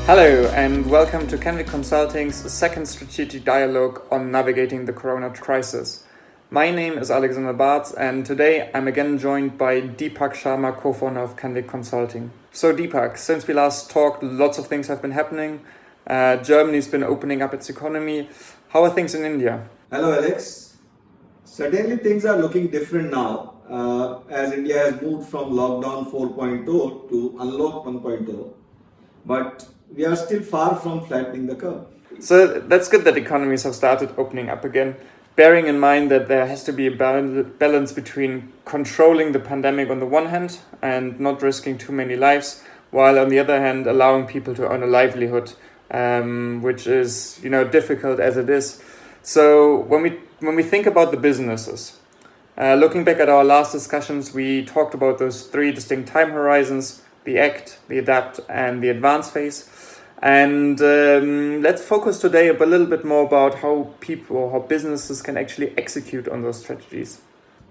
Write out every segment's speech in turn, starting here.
Hello and welcome to Kanvic Consulting's second strategic dialogue on navigating the corona crisis. My name is Alexander Bartz and today I'm again joined by Deepak Sharma, co-founder of Kanvic Consulting. So Deepak, since we last talked, lots of things have been happening. Germany's been opening up its economy. How are things in India? Hello Alex. Certainly things are looking different now as India has moved from lockdown 4.0 to unlock 1.0. But we are still far from flattening the curve. So that's good that economies have started opening up again, bearing in mind that there has to be a balance between controlling the pandemic on the one hand and not risking too many lives, while on the other hand allowing people to earn a livelihood, which is difficult as it is. So when we think about the businesses, looking back at our last discussions, we talked about those three distinct time horizons: the act, the adapt, and the advance phase. And let's focus today a little bit more about how businesses can actually execute on those strategies.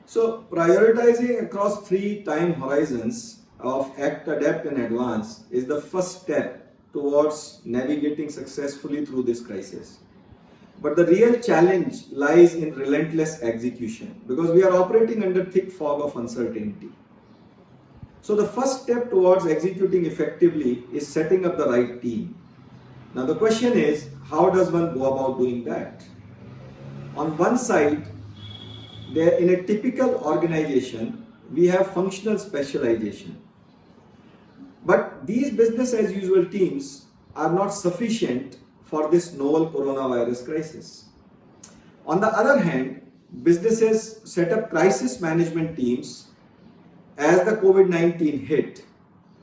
So prioritizing across three time horizons of act, adapt, and advance is the first step towards navigating successfully through this crisis. But the real challenge lies in relentless execution because we are operating under thick fog of uncertainty. So the first step towards executing effectively is setting up the right team. Now the question is, how does one go about doing that? On one side, in a typical organization, we have functional specialization. But these business as usual teams are not sufficient for this novel coronavirus crisis. On the other hand, businesses set up crisis management teams as the COVID-19 hit,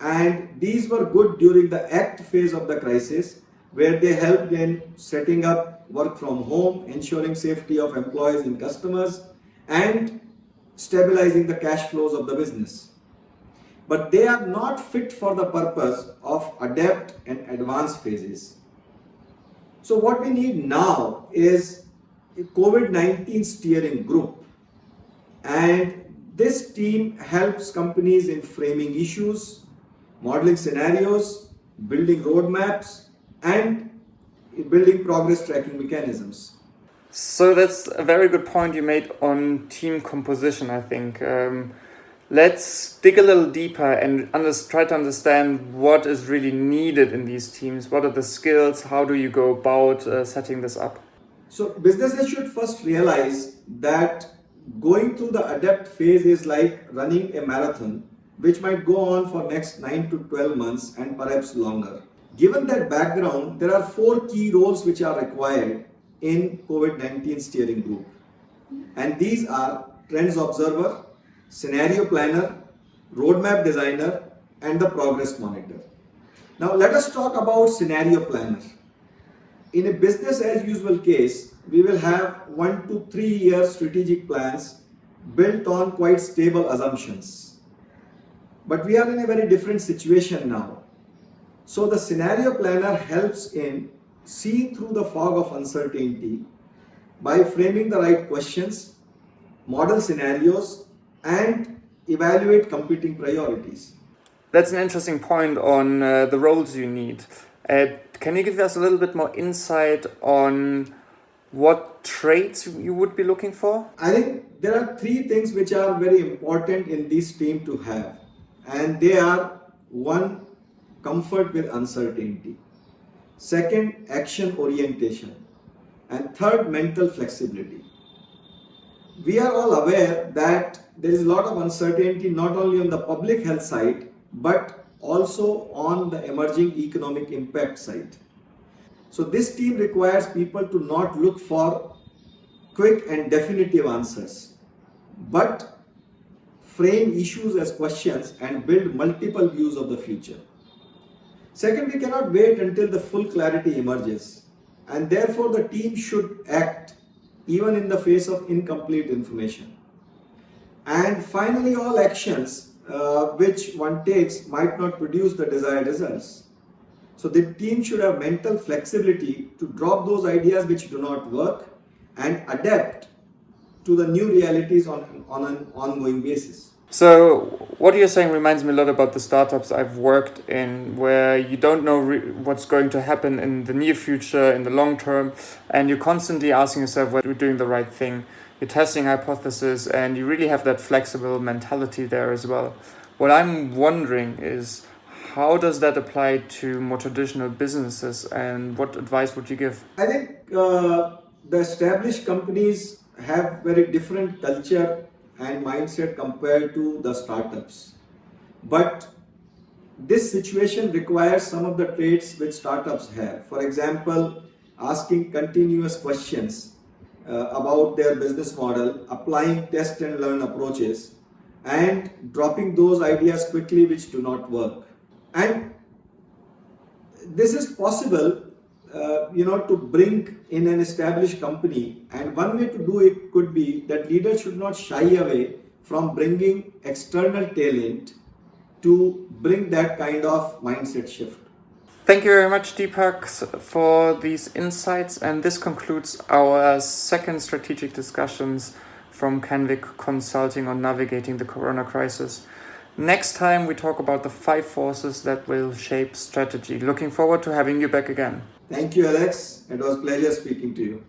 and these were good during the act phase of the crisis, where they helped in setting up work from home, ensuring safety of employees and customers, and stabilizing the cash flows of the business. But they are not fit for the purpose of adapt and advance phases. So what we need now is a COVID-19 steering group, and this team helps companies in framing issues, modeling scenarios, building roadmaps, and building progress tracking mechanisms. So that's a very good point you made on team composition, I think. Let's dig a little deeper and try to understand what is really needed in these teams. What are the skills? How do you go about setting this up? So businesses should first realize that going through the adapt phase is like running a marathon, which might go on for next 9 to 12 months and perhaps longer. Given that background, there are 4 key roles which are required in COVID-19 steering group. And these are trends observer, scenario planner, roadmap designer, and the progress monitor. Now let us talk about scenario planner. In a business as usual case, we will have 1 to 3 year strategic plans built on quite stable assumptions. But we are in a very different situation now. So the scenario planner helps in seeing through the fog of uncertainty by framing the right questions, model scenarios, and evaluate competing priorities. That's an interesting point on the roles you need. Can you give us a little bit more insight on what traits you would be looking for? I think there are 3 things which are very important in this team to have. And they are: 1, comfort with uncertainty; 2nd, action orientation; and 3rd, mental flexibility. We are all aware that there is a lot of uncertainty not only on the public health side, but also on the emerging economic impact side. So this team requires people to not look for quick and definitive answers, but frame issues as questions and build multiple views of the future. Second, we cannot wait until the full clarity emerges, and therefore the team should act even in the face of incomplete information. And finally, all actions which one takes might not produce the desired results. So the team should have mental flexibility to drop those ideas which do not work and adapt to the new realities on an ongoing basis. So what you're saying reminds me a lot about the startups I've worked in, where you don't know what's going to happen in the near future, in the long term, and you're constantly asking yourself whether you're doing the right thing. You're testing hypotheses, and you really have that flexible mentality there as well. What I'm wondering is, how does that apply to more traditional businesses, and what advice would you give? I think the established companies have very different culture and mindset compared to the startups. But this situation requires some of the traits which startups have. For example, asking continuous questions about their business model, applying test and learn approaches, and dropping those ideas quickly which do not work. And this is possible, to bring in an established company. And one way to do it could be that leaders should not shy away from bringing external talent to bring that kind of mindset shift. Thank you very much, Deepak, for these insights. And this concludes our second strategic discussions from Kanvic Consulting on navigating the corona crisis. Next time, we talk about the 5 forces that will shape strategy. Looking forward to having you back again. Thank you, Alex. It was a pleasure speaking to you.